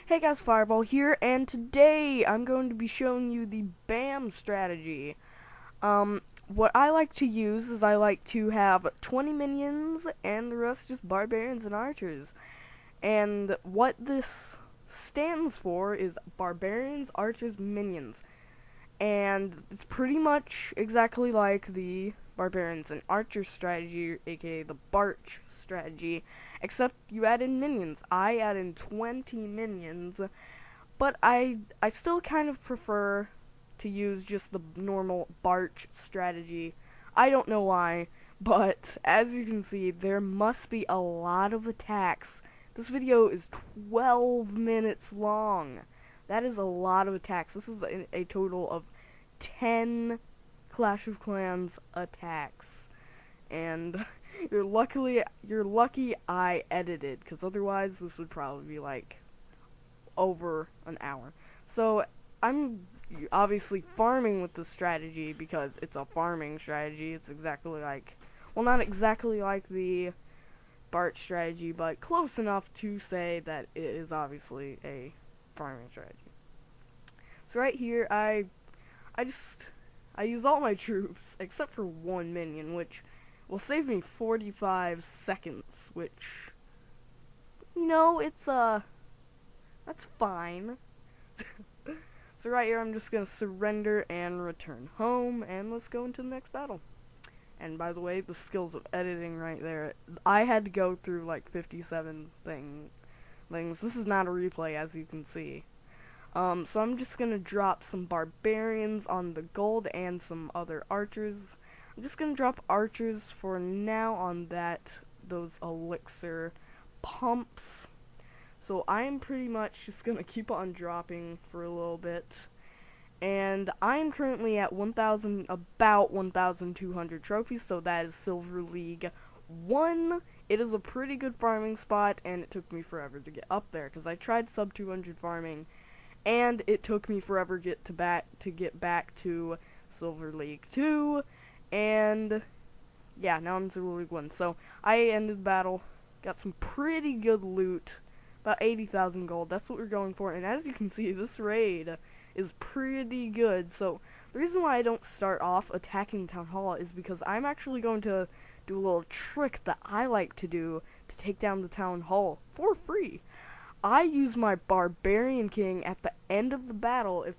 Hey guys, Fireball here, and today I'm going to be showing you the BAM strategy. What I like to use is I like to have 20 minions and the rest just barbarians and archers. And what this stands for is barbarians, archers, minions. And it's pretty much exactly like the barbarians and archers strategy, aka the Barch strategy, except you add in minions. I add in 20 minions, but I still kind of prefer to use just the normal Barch strategy. I don't know why, but as you can see, there must be a lot of attacks. This video is 12 minutes long. That is a lot of attacks. This is a total of 10 Clash of Clans attacks. And you're lucky I edited, because otherwise this would probably be like over an hour. So I'm obviously farming with this strategy because it's a farming strategy. It's exactly like, well, not exactly like the Barch strategy, but close enough to say that it is obviously a farming strategy. So right here, I use all my troops except for one minion, which will save me 45 seconds, which, it's that's fine. So right here, I'm just gonna surrender and return home, and let's go into the next battle. And by the way, the skills of editing right there, I had to go through like 57 things. This is not a replay, as you can see. So I'm just gonna drop some barbarians on the gold and some other archers. I'm just gonna drop archers for now on those elixir pumps. So I'm pretty much just gonna keep on dropping for a little bit. And I'm currently at about 1,200 trophies, so that is Silver League 1. It is a pretty good farming spot, and it took me forever to get up there, because I tried sub 200 farming, and it took me forever to get back to Silver League 2, and yeah, now I'm in Silver League 1. So I ended the battle, got some pretty good loot, about 80,000 gold. That's what we're going for. And as you can see, this raid is pretty good. So the reason why I don't start off attacking Town Hall is because I'm actually going to do a little trick that I like to do to take down the Town Hall for free. I use my Barbarian King at the end of the battle if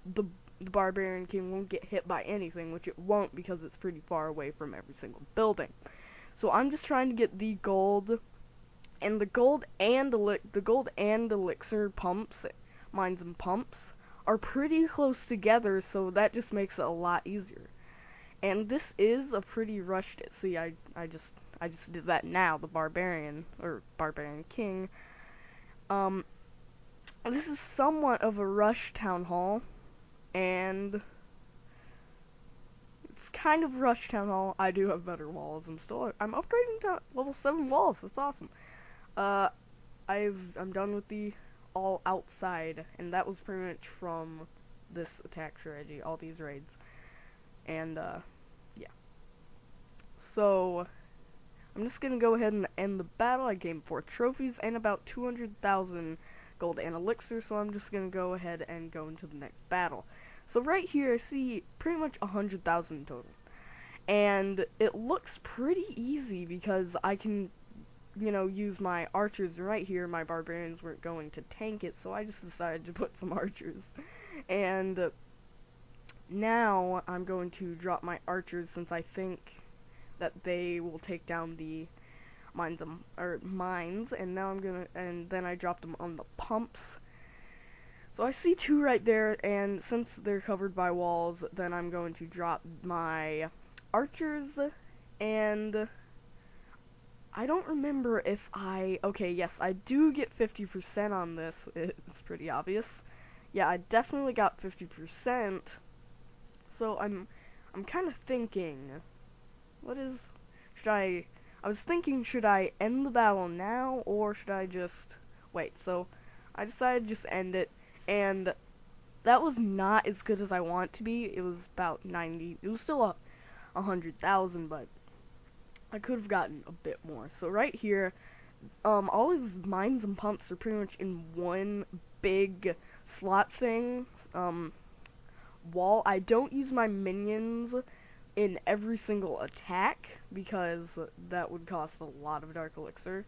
the Barbarian King won't get hit by anything, which it won't because it's pretty far away from every single building. So I'm just trying to get the gold, and the gold and elixir pumps, mines and pumps, are pretty close together, so that just makes it a lot easier. And this is a pretty rushed. See, I just did that now. The Barbarian King. This is somewhat of a rush Town Hall, and it's kind of rush Town Hall. I do have better walls. I'm upgrading to level 7 walls. That's awesome. I'm done with the all outside, and that was pretty much from this attack strategy, all these raids. And yeah. So I'm just gonna go ahead and end the battle. I gained 4 trophies and about 200,000 gold and elixir, so I'm just gonna go ahead and go into the next battle. So right here I see pretty much 100,000 total. And it looks pretty easy because I can use my archers. Right here my barbarians weren't going to tank it, so I just decided to put some archers. And now I'm going to drop my archers since I think that they will take down the mines, and then I dropped them on the pumps. So I see 2 right there, and since they're covered by walls, then I'm going to drop my archers, and I don't remember if okay, yes, I do get 50% on this. It's pretty obvious. Yeah, I definitely got 50%. So I'm kind of thinking, I was thinking, should I end the battle now, or should I just wait? So I decided to just end it, and that was not as good as I want it to be. It was about 90, it was still 100,000, but I could have gotten a bit more. So right here, all his mines and pumps are pretty much in one big slot thing. Wall. I don't use my minions in every single attack because that would cost a lot of Dark Elixir.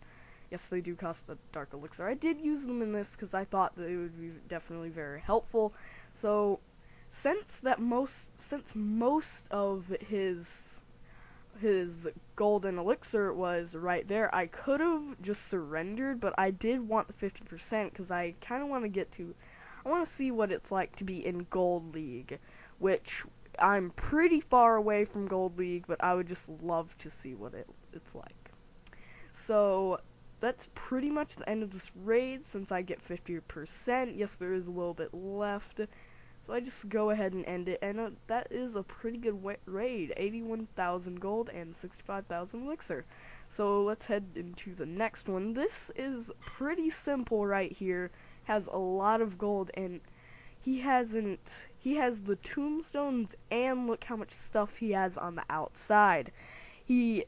Yes, they do cost a Dark Elixir. I did use them in this because I thought that it would be definitely very helpful. So, since most of his golden elixir was right there, I could have just surrendered, but I did want the 50% because I kind of want to I want to see what it's like to be in Gold League, which I'm pretty far away from Gold League, but I would just love to see what it's like. So, that's pretty much the end of this raid since I get 50%. Yes, there is a little bit left. So I just go ahead and end it, and that is a pretty good raid. 81,000 gold and 65,000 elixir. So let's head into the next one. This is pretty simple right here. Has a lot of gold, and he has the tombstones, and look how much stuff he has on the outside. He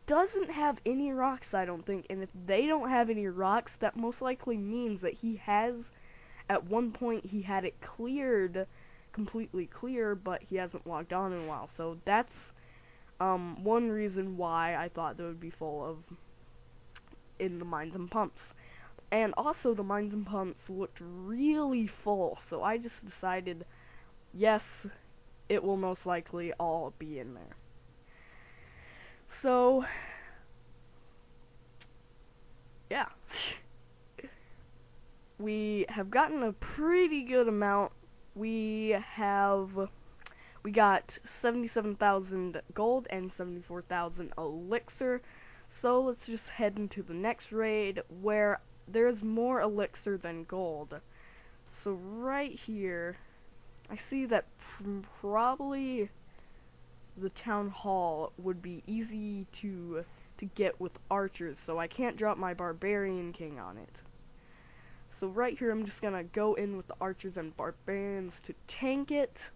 doesn't have any rocks, I don't think, and if they don't have any rocks, that most likely means that he has, at one point he had it cleared, completely clear, but he hasn't logged on in a while. So that's one reason why I thought they would be full of in the mines and pumps. And also the mines and pumps looked really full, so I just decided, yes, it will most likely all be in there. So, yeah. We have gotten a pretty good amount. We got 77,000 gold and 74,000 elixir. So let's just head into the next raid where there's more elixir than gold. So right here, I see that probably the town hall would be easy to get with archers, so I can't drop my barbarian king on it. So right here, I'm just gonna go in with the archers and barbarians to tank it.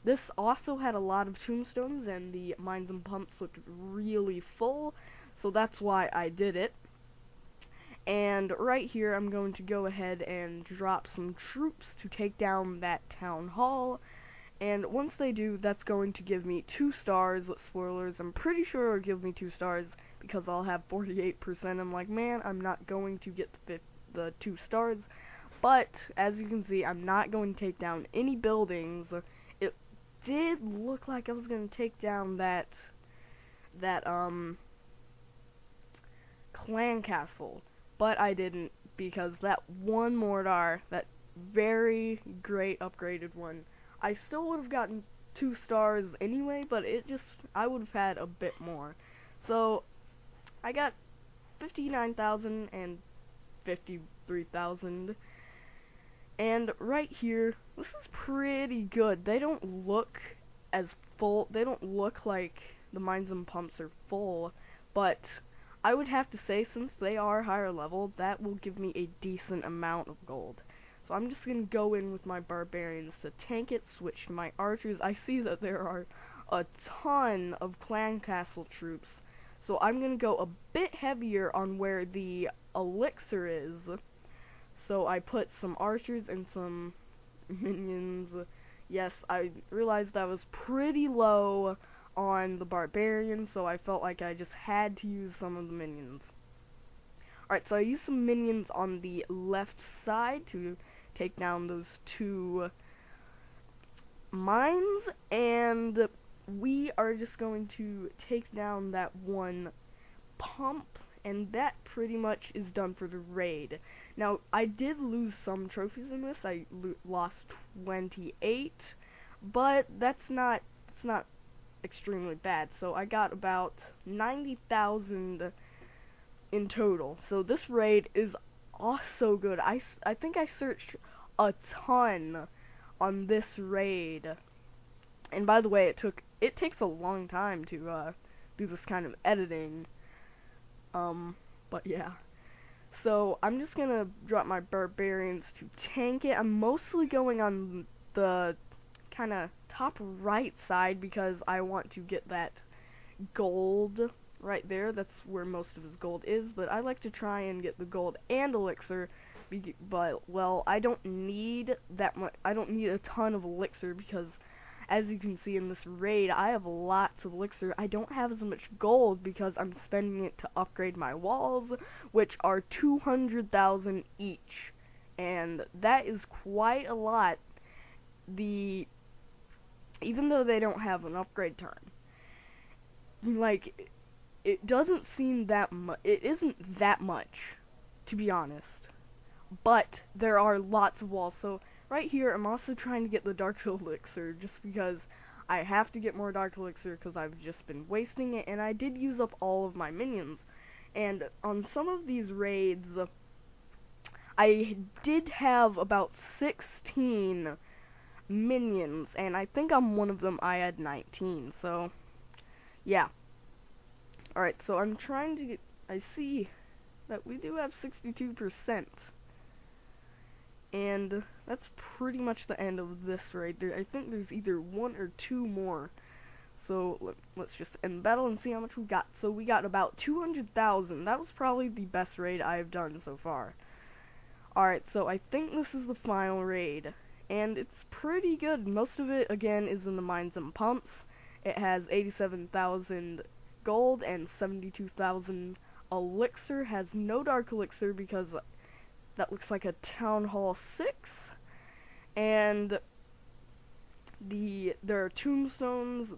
This also had a lot of tombstones, and the mines and pumps looked really full, so that's why I did it. And right here, I'm going to go ahead and drop some troops to take down that town hall. And once they do, that's going to give me 2 stars. Spoilers, I'm pretty sure it'll give me 2 stars because I'll have 48%. I'm like, man, I'm not going to get the 2 stars. But, as you can see, I'm not going to take down any buildings. It did look like I was going to take down that clan castle. But I didn't, because that one Mordor, that very great upgraded one, I still would have gotten 2 stars anyway, but I would have had a bit more. So, I got 59,000 and 53,000. And right here, this is pretty good. They don't look as full, they don't look like the mines and pumps are full, but I would have to say, since they are higher level, that will give me a decent amount of gold. So I'm just going to go in with my barbarians to tank it, switch to my archers. I see that there are a ton of clan castle troops, so I'm going to go a bit heavier on where the elixir is. So I put some archers and some minions. Yes, I realized I was pretty low on the barbarians, so I felt like I just had to use some of the minions. Alright, so I used some minions on the left side to take down those 2 mines, and we are just going to take down that one pump, and that pretty much is done for the raid. Now, I did lose some trophies in this. I lost 28, but that's not extremely bad. So I got about 90,000 in total. So this raid is also good. I think I searched a ton on this raid. And by the way, it takes a long time to do this kind of editing. But yeah. So I'm just gonna drop my barbarians to tank it. I'm mostly going on the kind of top right side because I want to get that gold right there. That's where most of his gold is, but I like to try and get the gold and elixir, but, well, I don't need that much. I don't need a ton of elixir because, as you can see in this raid, I have lots of elixir. I don't have as much gold because I'm spending it to upgrade my walls, which are 200,000 each, and that is quite a lot. Even though they don't have an upgrade turn, like, it doesn't seem that much. It isn't that much, to be honest. But there are lots of walls. So right here, I'm also trying to get the Dark Elixir just because I have to get more Dark Elixir because I've just been wasting it, and I did use up all of my minions. And on some of these raids, I did have about 16 minions, and I think on one of them I had 19. So yeah. Alright, so I'm trying to get, I see that we do have 62%. And that's pretty much the end of this raid. I think there's either one or two more. So let's just end the battle and see how much we got. So we got about 200,000. That was probably the best raid I've done so far. Alright, so I think this is the final raid. And it's pretty good. Most of it, again, is in the mines and pumps. It has 87,000 gold and 72,000 elixir. Has no dark elixir because that looks like a Town Hall 6. And there are tombstones.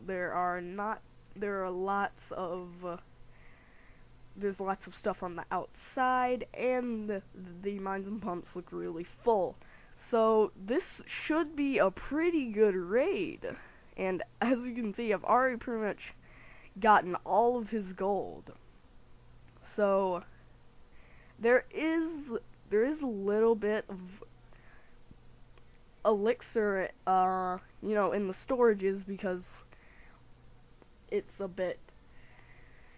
There's lots of stuff on the outside, and the mines and pumps look really full. So this should be a pretty good raid. And as you can see, I've already pretty much gotten all of his gold. So there is a little bit of elixir, in the storages because it's a bit,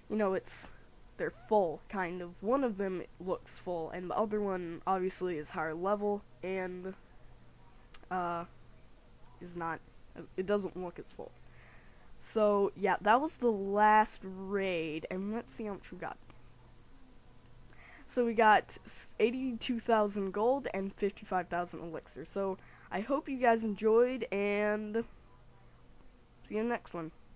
they're full, kind of. One of them looks full, and the other one obviously is higher level, and, it doesn't look as full. So, yeah, that was the last raid, and let's see how much we got. So we got 82,000 gold and 55,000 elixir. So I hope you guys enjoyed, and see you in the next one.